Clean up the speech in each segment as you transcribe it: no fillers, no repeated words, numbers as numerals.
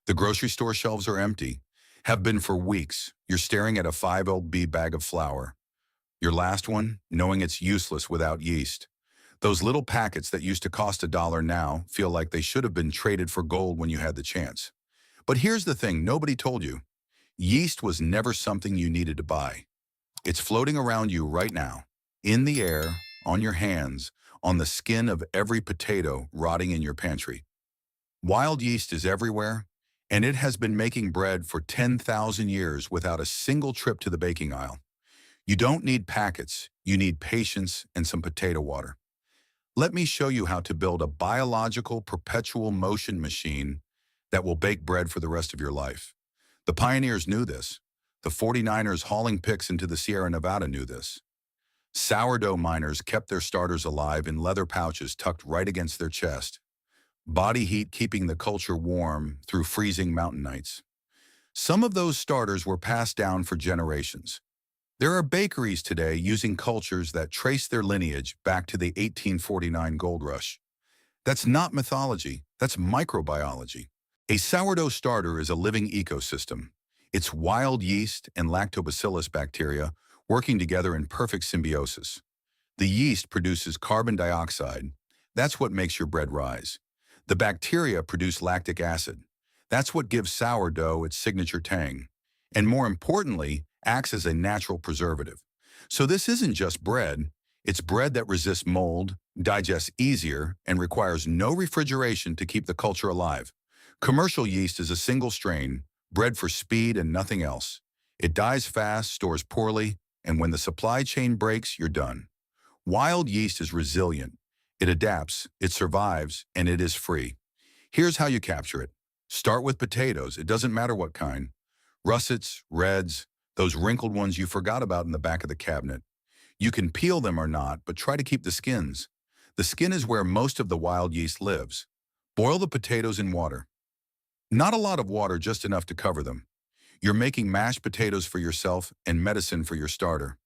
The grocery store shelves are empty. Have been for weeks. You're staring at a 5 LB bag of flour. Your last one, knowing it's useless without yeast. Those little packets that used to cost $1 now feel like they should have been traded for gold when you had the chance. But here's the thing nobody told you. Yeast was never something you needed to buy. It's floating around you right now, in the air, on your hands, on the skin of every potato rotting in your pantry. Wild yeast is everywhere, and it has been making bread for 10,000 years without a single trip to the baking aisle. You don't need packets, you need patience and some potato water. Let me show you how to build a biological perpetual motion machine that will bake bread for the rest of your life. The pioneers knew this. The 49ers hauling picks into the Sierra Nevada knew this. Sourdough miners kept their starters alive in leather pouches tucked right against their chest. Body heat keeping the culture warm through freezing mountain nights. Some of those starters were passed down for generations. There are bakeries today using cultures that trace their lineage back to the 1849 gold rush. That's not mythology, that's microbiology. A sourdough starter is a living ecosystem. It's wild yeast and lactobacillus bacteria working together in perfect symbiosis. The yeast produces carbon dioxide. That's what makes your bread rise. The bacteria produce lactic acid. That's what gives sourdough its signature tang. And more importantly, acts as a natural preservative. So this isn't just bread, it's bread that resists mold, digests easier, and requires no refrigeration to keep the culture alive. Commercial yeast is a single strain, bred for speed and nothing else. It dies fast, stores poorly, and when the supply chain breaks, you're done. Wild yeast is resilient. It adapts, it survives, and it is free. Here's how you capture it. Start with potatoes, it doesn't matter what kind. Russets, reds, those wrinkled ones you forgot about in the back of the cabinet. You can peel them or not, but try to keep the skins. The skin is where most of the wild yeast lives. Boil the potatoes in water. Not a lot of water, just enough to cover them. You're making mashed potatoes for yourself and medicine for your starter.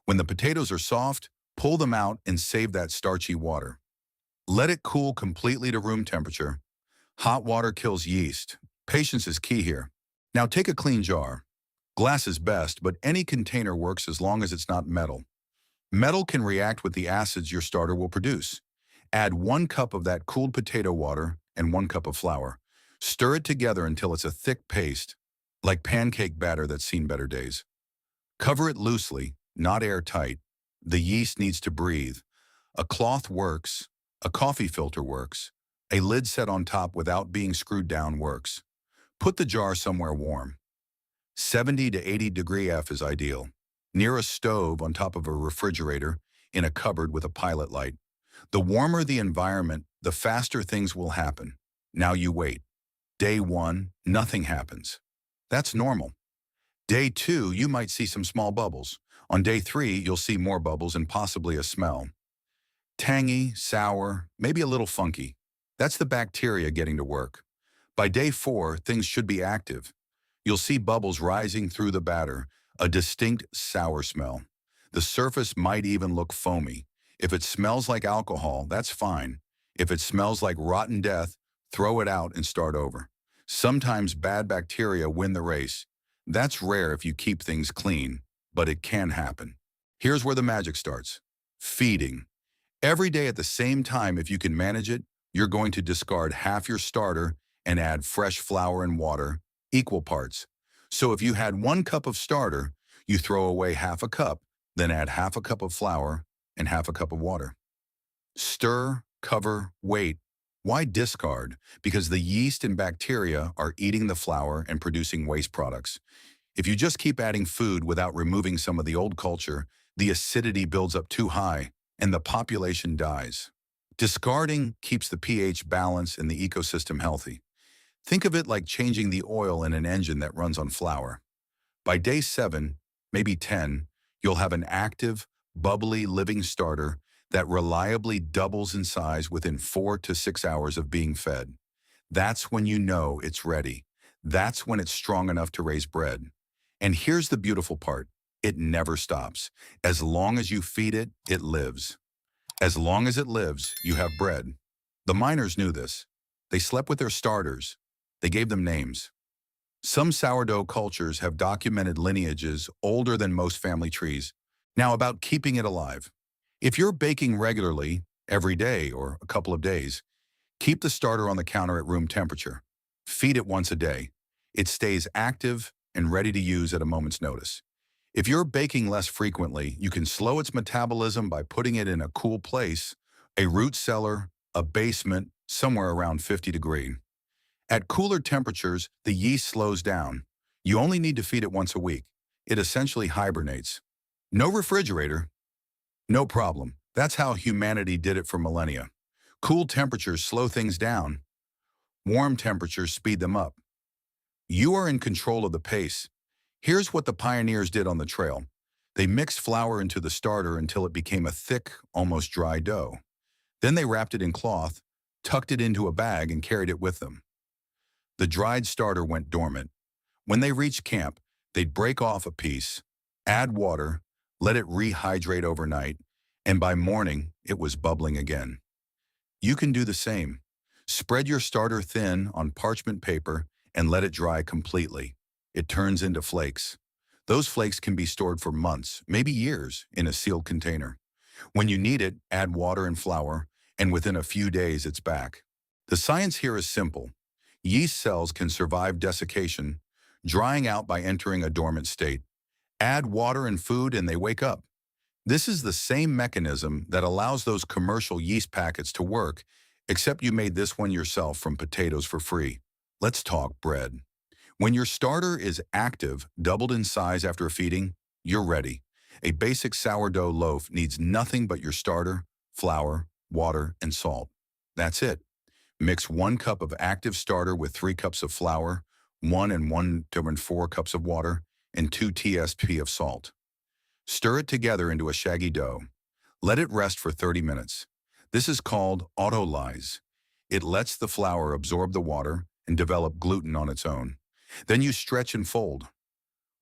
When the potatoes are soft, pull them out and save that starchy water. Let it cool completely to room temperature. Hot water kills yeast. Patience is key here. Now take a clean jar. Glass is best, but any container works as long as it's not metal. Metal can react with the acids your starter will produce. Add 1 cup of that cooled potato water and 1 cup of flour. Stir it together until it's a thick paste, like pancake batter that's seen better days. Cover it loosely, not airtight. The yeast needs to breathe. A cloth works, a coffee filter works, a lid set on top without being screwed down works. Put the jar somewhere warm. 70 to 80 degree F is ideal. Near a stove, on top of a refrigerator, in a cupboard with a pilot light. The warmer the environment, the faster things will happen. Now you wait. Day 1, nothing happens. That's normal. Day 2, you might see some small bubbles. On day 3, you'll see more bubbles and possibly a smell. Tangy, sour, maybe a little funky. That's the bacteria getting to work. By day 4, things should be active. You'll see bubbles rising through the batter, a distinct sour smell. The surface might even look foamy. If it smells like alcohol, that's fine. If it smells like rotten death, throw it out and start over. Sometimes bad bacteria win the race. That's rare if you keep things clean, but it can happen. Here's where the magic starts. Feeding. Every day at the same time, if you can manage it, you're going to discard half your starter and add fresh flour and water, equal parts. So if you had 1 cup of starter, you throw away half a cup, then add half a cup of flour and half a cup of water. Stir, cover, wait. Why discard? Because the yeast and bacteria are eating the flour and producing waste products. If you just keep adding food without removing some of the old culture, the acidity builds up too high and the population dies. Discarding keeps the pH balance and the ecosystem healthy. Think of it like changing the oil in an engine that runs on flour. By day 7, maybe 10, you'll have an active, bubbly living starter that reliably doubles in size within 4 to 6 hours of being fed. That's when you know it's ready. That's when it's strong enough to raise bread. And here's the beautiful part. It never stops. As long as you feed it, it lives. As long as it lives, you have bread. The miners knew this. They slept with their starters. They gave them names. Some sourdough cultures have documented lineages older than most family trees. Now, about keeping it alive. If you're baking regularly, every day or a couple of days, keep the starter on the counter at room temperature. Feed it once a day. It stays active and ready to use at a moment's notice. If you're baking less frequently, you can slow its metabolism by putting it in a cool place, a root cellar, a basement, somewhere around 50 degrees. At cooler temperatures, the yeast slows down. You only need to feed it once a week. It essentially hibernates. No refrigerator, no problem. That's how humanity did it for millennia. Cool temperatures slow things down. Warm temperatures speed them up. You are in control of the pace. Here's what the pioneers did on the trail. They mixed flour into the starter until it became a thick, almost dry dough. Then they wrapped it in cloth, tucked it into a bag, and carried it with them. The dried starter went dormant. When they reached camp, they'd break off a piece, add water, let it rehydrate overnight, and by morning, it was bubbling again. You can do the same. Spread your starter thin on parchment paper and let it dry completely. It turns into flakes. Those flakes can be stored for months, maybe years, in a sealed container. When you need it, add water and flour, and within a few days it's back. The science here is simple. Yeast cells can survive desiccation, drying out by entering a dormant state. Add water and food and they wake up. This is the same mechanism that allows those commercial yeast packets to work, except you made this one yourself from potatoes for free. Let's talk bread. When your starter is active, doubled in size after feeding, you're ready. A basic sourdough loaf needs nothing but your starter, flour, water, and salt. That's it. Mix 1 cup of active starter with 3 cups of flour, 1 and 4 cups of water, and 2 tsp of salt. Stir it together into a shaggy dough. Let it rest for 30 minutes. This is called autolyse. It lets the flour absorb the water and develop gluten on its own. Then you stretch and fold.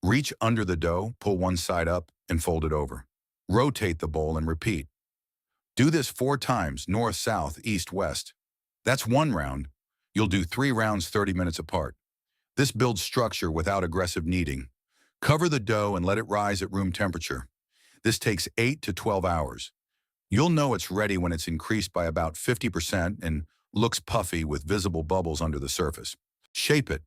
Reach under the dough, pull one side up, and fold it over. Rotate the bowl and repeat. Do this 4 times, north, south, east, west. That's 1 round. You'll do 3 rounds 30 minutes apart. This builds structure without aggressive kneading. Cover the dough and let it rise at room temperature. This takes 8 to 12 hours. You'll know it's ready when it's increased by about 50% and looks puffy with visible bubbles under the surface. Shape it.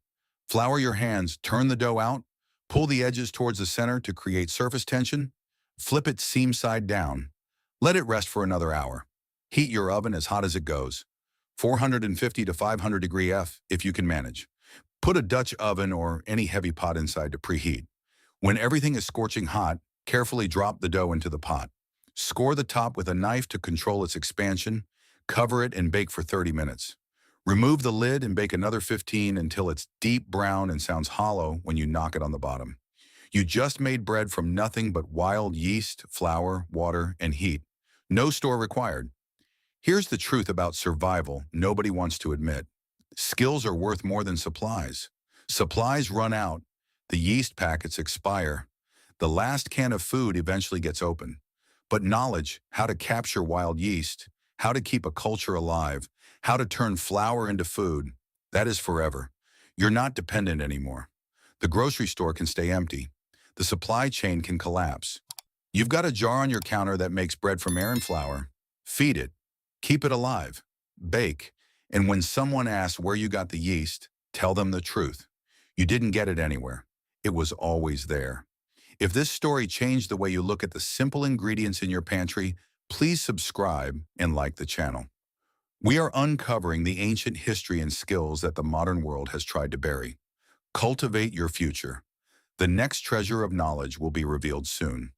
Flour your hands, turn the dough out, pull the edges towards the center to create surface tension, flip it seam side down. Let it rest for another hour. Heat your oven as hot as it goes, 450 to 500 degree F if you can manage. Put a Dutch oven or any heavy pot inside to preheat. When everything is scorching hot, carefully drop the dough into the pot. Score the top with a knife to control its expansion. Cover it and bake for 30 minutes. Remove the lid and bake another 15 until it's deep brown and sounds hollow when you knock it on the bottom. You just made bread from nothing but wild yeast, flour, water, and heat. No store required. Here's the truth about survival nobody wants to admit. Skills are worth more than supplies. Supplies run out. The yeast packets expire. The last can of food eventually gets open. But knowledge, how to capture wild yeast, how to keep a culture alive, how to turn flour into food, that is forever. You're not dependent anymore. The grocery store can stay empty. The supply chain can collapse. You've got a jar on your counter that makes bread from air and flour. Feed it. Keep it alive. Bake. And when someone asks where you got the yeast, tell them the truth. You didn't get it anywhere. It was always there. If this story changed the way you look at the simple ingredients in your pantry, please subscribe and like the channel. We are uncovering the ancient history and skills that the modern world has tried to bury. Cultivate your future. The next treasure of knowledge will be revealed soon.